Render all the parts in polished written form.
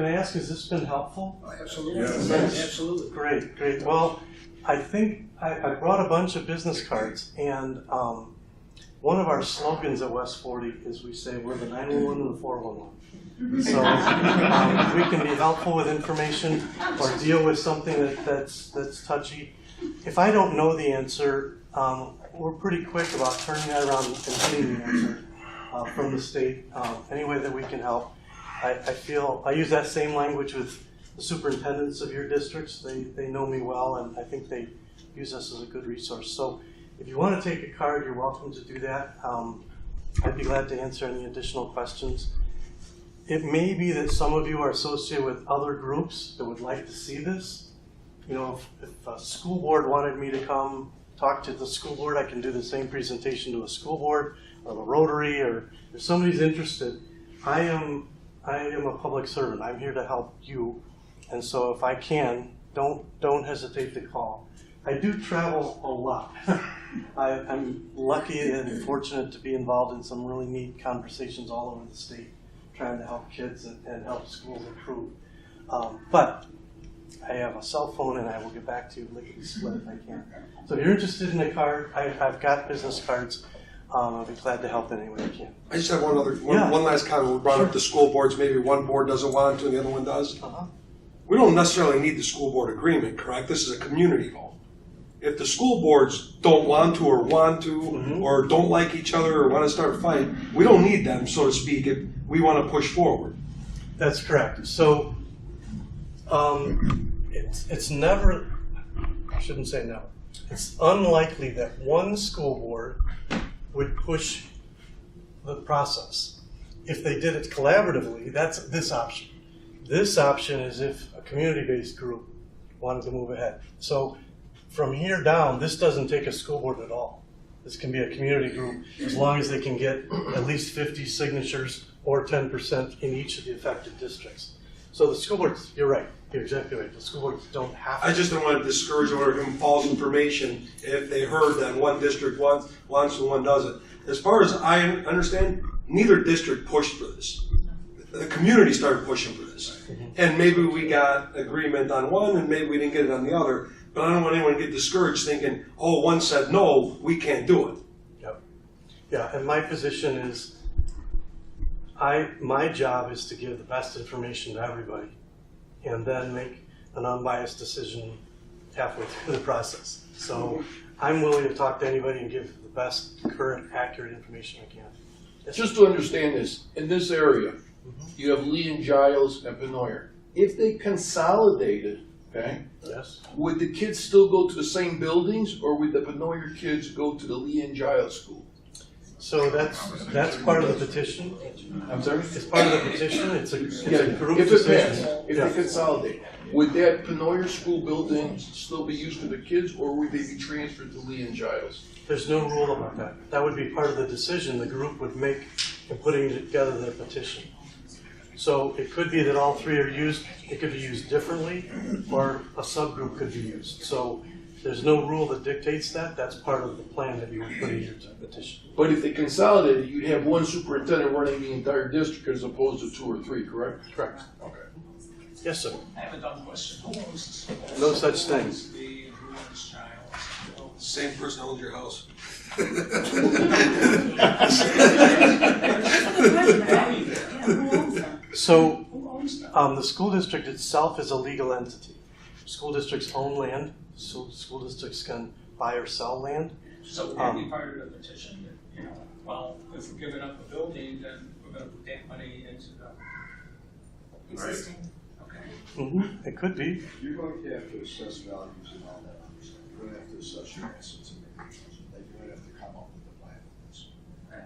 Can I ask, has this been helpful? Absolutely. Yes. Absolutely. Great, great. Well, I think I brought a bunch of business cards, and one of our slogans at West 40 is we say we're the 911 and the 411. So we can be helpful with information or deal with something that's touchy. If I don't know the answer, we're pretty quick about turning that around and getting the answer from the state. Any way that we can help. I feel I use that same language with the superintendents of your districts. They know me well, and I think they use us as a good resource. So if you want to take a card, you're welcome to do that. I'd be glad to answer any additional questions. It may be that some of you are associated with other groups that would like to see this. You know, if a school board wanted me to come talk to the school board, I can do the same presentation to a school board or a Rotary, or if somebody's interested. I am a public servant. I'm here to help you, and so if I can, don't hesitate to call. I do travel a lot. I'm lucky and fortunate to be involved in some really neat conversations all over the state, trying to help kids and help schools improve. But I have a cell phone, and I will get back to you lickety split if I can. So if you're interested in a card, I've got business cards. I'll be glad to help in any way I can. I just have one last comment. We brought up the school boards. Maybe one board doesn't want to and the other one does. We don't necessarily need the school board agreement, correct? This is a community vote. If the school boards don't want to or don't like each other or want to start a fight, we don't need them, so to speak, if we want to push forward. That's correct. So it's never, I shouldn't say never, it's unlikely that one school board would push the process. If they did it collaboratively, that's this option. This option is if a community-based group wanted to move ahead. So from here down, this doesn't take a school board at all. This can be a community group as long as they can get at least 50 signatures or 10% in each of the affected districts. So the school boards, you're right, you're exactly right. The school boards don't have to. I just don't want to discourage or give them false information if they heard that one district wants and one doesn't. As far as I understand, neither district pushed for this. The community started pushing for this. And maybe we got agreement on one and maybe we didn't get it on the other. But I don't want anyone to get discouraged thinking, oh, one said no, we can't do it. Yep. Yeah, and my position is, my job is to give the best information to everybody and then make an unbiased decision halfway through the process. So I'm willing to talk to anybody and give the best, current, accurate information I can. Yes. Just to understand this, in this area, you have Lee and Giles and Penoyer. If they consolidated, okay, Yes. would the kids still go to the same buildings, or would the Penoyer kids go to the Lee and Giles school? So that's part of the petition. I'm sorry? It's part of the petition. It's a group if it decision. passed, if they consolidate, would that Penoyer school building still be used for the kids, or would they be transferred to Lee and Giles? There's no rule about that. That would be part of the decision the group would make in putting together their petition. So it could be that all three are used. It could be used differently, or a subgroup could be used. So there's no rule that dictates that. That's part of the plan that you would put in your petition. But if they consolidated, you'd have one superintendent running the entire district as opposed to 2 or 3, correct? Correct. Okay. Yes, sir. I have a dumb question. Who owns the school? No such things. Who owns Giles? Same person owns your house. So Who owns them? the school district itself is a legal entity. School districts own land. So school districts can buy or sell land. So would that be part of the petition? That, well, if we're giving up a building, then we're going to put that money into the Existing. Okay. It could be. You're going to have to assess values and all that. You're going to have to assess your assets and make decisions. You're going to have to come up with a plan for this.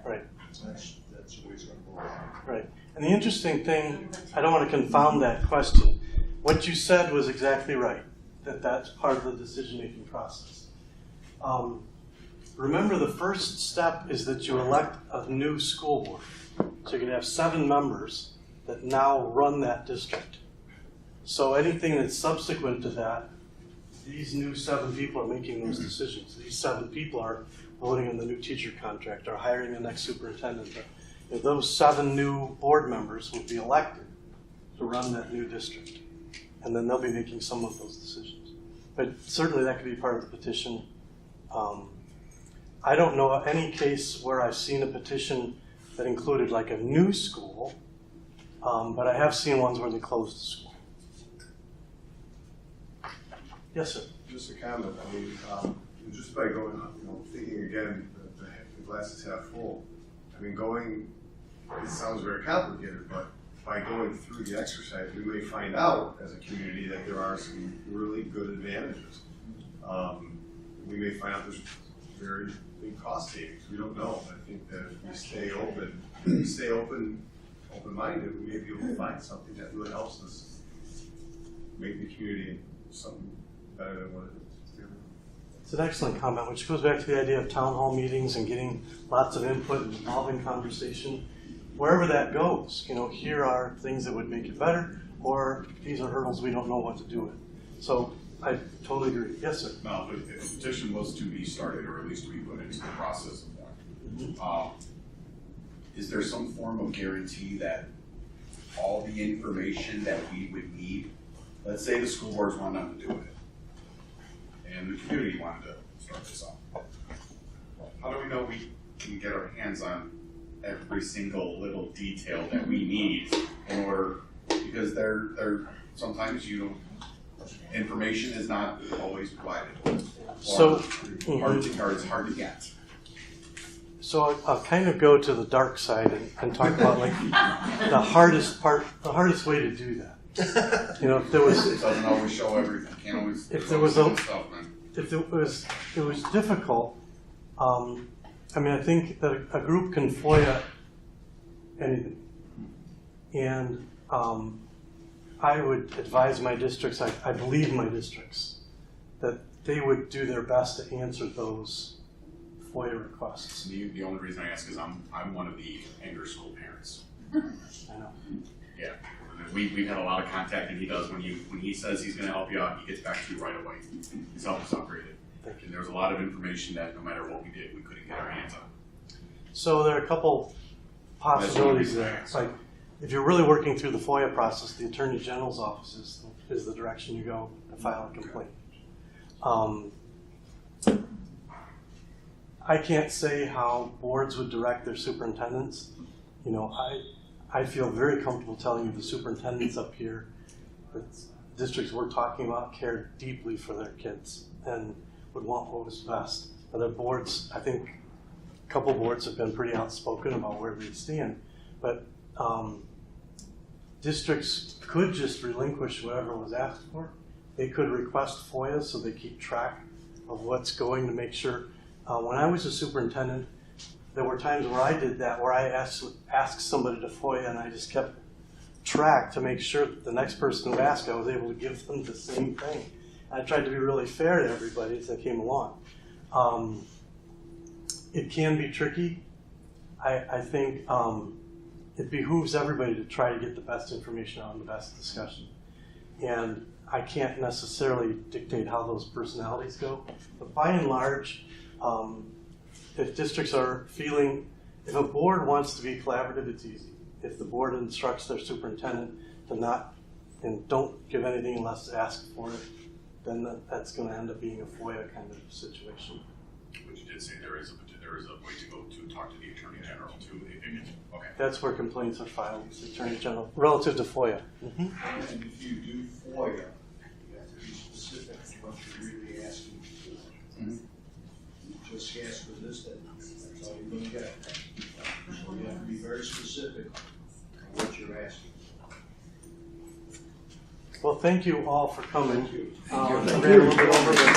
Right. That's the way it's going to go around. Right. And the interesting thing, I don't want to confound that question. What you said was exactly right, that's part of the decision-making process. Remember, the first step is that you elect a new school board. So you're going to have 7 members that now run that district. So anything that's subsequent to that, these new 7 people are making those decisions. These 7 people are voting on the new teacher contract or hiring the next superintendent. Those 7 new board members will be elected to to run that new district. And then they'll be making some of those decisions. But certainly that could be part of the petition. I don't know any case where I've seen a petition that included like a new school, but I have seen ones where they closed the school. Yes, sir. Just a comment, I mean, just by going, thinking again, the glass is half full. I mean, it sounds very complicated, but by going through the exercise, we may find out as a community that there are some really good advantages. We may find out there's very big cost savings. We don't know. I think that if we stay open-minded, we may be able to find something that really helps us make the community something better than what it is. It's an excellent comment, which goes back to the idea of town hall meetings and getting lots of input and involving conversation. Wherever that goes, here are things that would make it better, or these are hurdles we don't know what to do with. So I totally agree. Yes, sir. No, but if the petition was to be started, or at least to be put into the process of one, is there some form of guarantee that all the information that we would need, let's say the school boards wanted to do it, and the community wanted to start this up, how do we know we can get our hands on every single little detail that we need in order, because sometimes information is not always provided. So, It's hard to get. So I'll kind of go to the dark side and talk about like the hardest way to do that. If there was, It doesn't always show everything. Can't always. If there was a- stuff, man. if it was difficult. I think that a group can FOIA anything, and I would advise my districts. I believe my districts that they would do their best to answer those FOIA requests. The only reason I ask is I'm one of the Anger school parents. I know. Yeah, we've had a lot of contact, and he does when he says he's going to help you out, he gets back to you right away. His help is upgraded, and there's a lot of information that no matter what we did, we couldn't get our hands on. So there are a couple possibilities there. It's like if you're really working through the FOIA process, the Attorney General's office is the direction you go to file a complaint. I can't say how boards would direct their superintendents. I feel very comfortable telling you the superintendents up here, the districts we're talking about, care deeply for their kids and would want what was best. Other boards, I think a couple boards have been pretty outspoken about where they stand, but districts could just relinquish whatever was asked for. They could request FOIA so they keep track of what's going to make sure. When I was a superintendent, there were times where I did that, where I asked somebody to FOIA and I just kept track to make sure that the next person who asked, I was able to give them the same thing. I tried to be really fair to everybody as they came along. It can be tricky. I think it behooves everybody to try to get the best information out and the best discussion. And I can't necessarily dictate how those personalities go, but by and large, if districts are feeling, if a board wants to be collaborative, it's easy. If the board instructs their superintendent to not, and don't give anything unless asked for it, then that's going to end up being a FOIA kind of situation. But you did say there is a way to go to talk to the Attorney General too. Okay. That's where complaints are filed with the Attorney General relative to FOIA. And if you do FOIA, you have to be specific in what you're really asking for. You just ask for this, that's all you're going to get. So you have to be very specific on what you're asking. Well, thank you all for coming. Thank you. I ran a little bit over, but